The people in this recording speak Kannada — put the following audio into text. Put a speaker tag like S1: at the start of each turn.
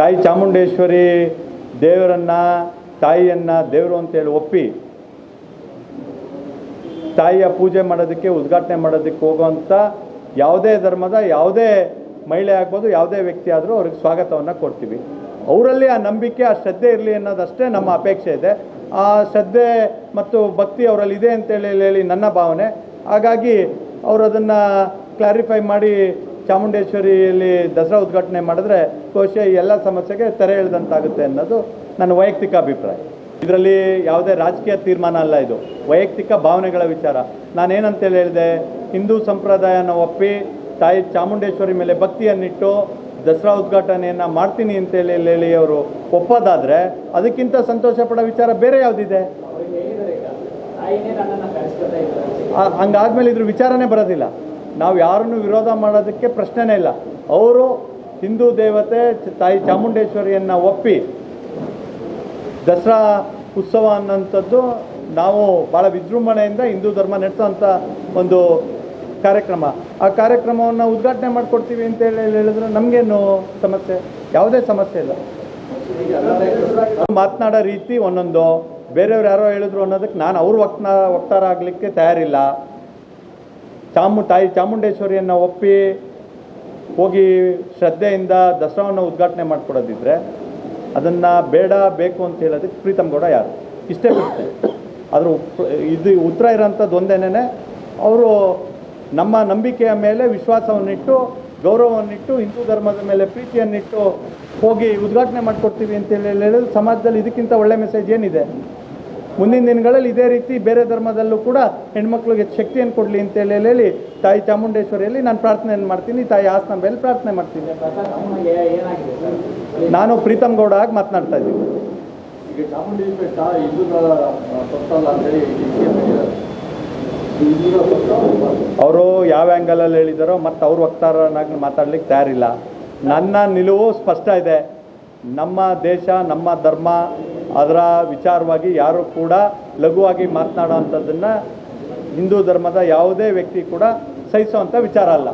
S1: ತಾಯಿ ಚಾಮುಂಡೇಶ್ವರಿ ದೇವರನ್ನು ತಾಯಿಯನ್ನು ದೇವರು ಅಂತೇಳಿ ಒಪ್ಪಿ ತಾಯಿಯ ಪೂಜೆ ಮಾಡೋದಕ್ಕೆ ಉದ್ಘಾಟನೆ ಮಾಡೋದಕ್ಕೆ ಹೋಗೋವಂಥ ಯಾವುದೇ ಧರ್ಮದ ಯಾವುದೇ ಮಹಿಳೆ ಆಗ್ಬೋದು, ಯಾವುದೇ ವ್ಯಕ್ತಿ ಆದರೂ ಅವ್ರಿಗೆ ಸ್ವಾಗತವನ್ನು ಕೊಡ್ತೀವಿ. ಅವರಲ್ಲಿ ಆ ನಂಬಿಕೆ, ಆ ಶ್ರದ್ಧೆ ಇರಲಿ ಅನ್ನೋದಷ್ಟೇ ನಮ್ಮ ಅಪೇಕ್ಷೆ ಇದೆ. ಆ ಶ್ರದ್ಧೆ ಮತ್ತು ಭಕ್ತಿ ಅವರಲ್ಲಿ ಇದೆ ಅಂತೇಳಿ ನನ್ನ ಭಾವನೆ. ಹಾಗಾಗಿ ಅವರು ಅದನ್ನು ಕ್ಲಾರಿಫೈ ಮಾಡಿ ಚಾಮುಂಡೇಶ್ವರಿಯಲ್ಲಿ ದಸರಾ ಉದ್ಘಾಟನೆ ಮಾಡಿದ್ರೆ ಬಹುಶಃ ಈ ಎಲ್ಲ ಸಮಸ್ಯೆಗೆ ತೆರೆ ಎಳೆದಂತಾಗುತ್ತೆ ಅನ್ನೋದು ನನ್ನ ವೈಯಕ್ತಿಕ ಅಭಿಪ್ರಾಯ. ಇದರಲ್ಲಿ ಯಾವುದೇ ರಾಜಕೀಯ ತೀರ್ಮಾನ ಅಲ್ಲ, ಇದು ವೈಯಕ್ತಿಕ ಭಾವನೆಗಳ ವಿಚಾರ. ನಾನೇನಂತೇಳಿ ಹೇಳಿದೆ, ಹಿಂದೂ ಸಂಪ್ರದಾಯನ ಒಪ್ಪಿ ತಾಯಿ ಚಾಮುಂಡೇಶ್ವರಿ ಮೇಲೆ ಭಕ್ತಿಯನ್ನಿಟ್ಟು ದಸರಾ ಉದ್ಘಾಟನೆಯನ್ನು ಮಾಡ್ತೀನಿ ಅಂತೇಳಿ ಅವರು ಒಪ್ಪೋದಾದರೆ ಅದಕ್ಕಿಂತ ಸಂತೋಷ ಪಡೋ ವಿಚಾರ ಬೇರೆ ಯಾವುದಿದೆ? ಹಂಗಾದ್ಮೇಲೆ ಇದ್ರ ವಿಚಾರನೇ ಬರೋದಿಲ್ಲ. ನಾವು ಯಾರನ್ನು ವಿರೋಧ ಮಾಡೋದಕ್ಕೆ ಪ್ರಶ್ನೆನೇ ಇಲ್ಲ. ಅವರು ಹಿಂದೂ ದೇವತೆ ತಾಯಿ ಚಾಮುಂಡೇಶ್ವರಿಯನ್ನು ಒಪ್ಪಿ ದಸರಾ ಉತ್ಸವ ಅನ್ನೋಂಥದ್ದು ನಾವು ಭಾಳ ವಿಜೃಂಭಣೆಯಿಂದ ಹಿಂದೂ ಧರ್ಮ ನಡೆಸೋಂಥ ಒಂದು ಕಾರ್ಯಕ್ರಮ. ಆ ಕಾರ್ಯಕ್ರಮವನ್ನು ಉದ್ಘಾಟನೆ ಮಾಡಿಕೊಡ್ತೀವಿ ಅಂತೇಳಿ ಹೇಳಿದ್ರೆ ನಮಗೇನು ಸಮಸ್ಯೆ? ಯಾವುದೇ ಸಮಸ್ಯೆ ಇಲ್ಲ. ಮಾತನಾಡೋ ರೀತಿ ಒಂದೊಂದು, ಬೇರೆಯವ್ರು ಯಾರೋ ಹೇಳಿದ್ರು ಅನ್ನೋದಕ್ಕೆ ನಾನು ಅವ್ರ ವಕ್ತಾರ ಆಗಲಿಕ್ಕೆ ತಯಾರಿಲ್ಲ. ತಾಯಿ ಚಾಮುಂಡೇಶ್ವರಿಯನ್ನು ಒಪ್ಪಿ ಹೋಗಿ ಶ್ರದ್ಧೆಯಿಂದ ದಸರಾವನ್ನು ಉದ್ಘಾಟನೆ ಮಾಡಿಕೊಡೋದಿದ್ರೆ ಅದನ್ನು ಬೇಡ ಬೇಕು ಅಂತ ಹೇಳೋದಕ್ಕೆ ಪ್ರೀತಮ್ ಗೌಡ ಯಾರು? ಇಷ್ಟೇ ಪ್ರಶ್ನೆ. ಆದರೂ ಇದು ಉತ್ತರ ಇರೋಂಥದ್ದು ಒಂದೇನೇ, ಅವರು ನಮ್ಮ ನಂಬಿಕೆಯ ಮೇಲೆ ವಿಶ್ವಾಸವನ್ನಿಟ್ಟು, ಗೌರವವನ್ನಿಟ್ಟು, ಹಿಂದೂ ಧರ್ಮದ ಮೇಲೆ ಪ್ರೀತಿಯನ್ನಿಟ್ಟು ಹೋಗಿ ಉದ್ಘಾಟನೆ ಮಾಡಿಕೊಡ್ತೀವಿ ಅಂತೇಳಿ ಹೇಳಿದ್ರೆ ಸಮಾಜದಲ್ಲಿ ಇದಕ್ಕಿಂತ ಒಳ್ಳೆ ಮೆಸೇಜ್ ಏನಿದೆ? ಮುಂದಿನ ದಿನಗಳಲ್ಲಿ ಇದೇ ರೀತಿ ಬೇರೆ ಧರ್ಮದಲ್ಲೂ ಕೂಡ ಹೆಣ್ಮಕ್ಳಿಗೆ ಶಕ್ತಿಯನ್ನು ಕೊಡಲಿ ಅಂತೇಳಿ ಹೇಳಿ ತಾಯಿ ಚಾಮುಂಡೇಶ್ವರಿಯಲ್ಲಿ ನಾನು ಪ್ರಾರ್ಥನೆಯನ್ನು ಮಾಡ್ತೀನಿ. ತಾಯಿ ಹಾಸನ ಮೇಲೆ ಪ್ರಾರ್ಥನೆ ಮಾಡ್ತೀನಿ. ನಾನು ಪ್ರೀತಮ್ ಗೌಡ ಆಗಿ ಮಾತನಾಡ್ತಾ ಇದ್ದೀನಿ. ಅವರು ಯಾವ ಆ್ಯಂಗಲಲ್ಲಿ ಹೇಳಿದಾರೋ ಮತ್ತು ಅವ್ರ ವಕ್ತಾರನಾಗಿ ಮಾತಾಡ್ಲಿಕ್ಕೆ ತಯಾರಿಲ್ಲ. ನನ್ನ ನಿಲುವು ಸ್ಪಷ್ಟ ಇದೆ. ನಮ್ಮ ದೇಶ, ನಮ್ಮ ಧರ್ಮ, ಅದರ ವಿಚಾರವಾಗಿ ಯಾರು ಕೂಡ ಲಘುವಾಗಿ ಮಾತನಾಡೋ ಅಂಥದ್ದನ್ನು ಹಿಂದೂ ಧರ್ಮದ ಯಾವುದೇ ವ್ಯಕ್ತಿ ಕೂಡ ಸಹಿಸುವಂಥ ವಿಚಾರ ಅಲ್ಲ.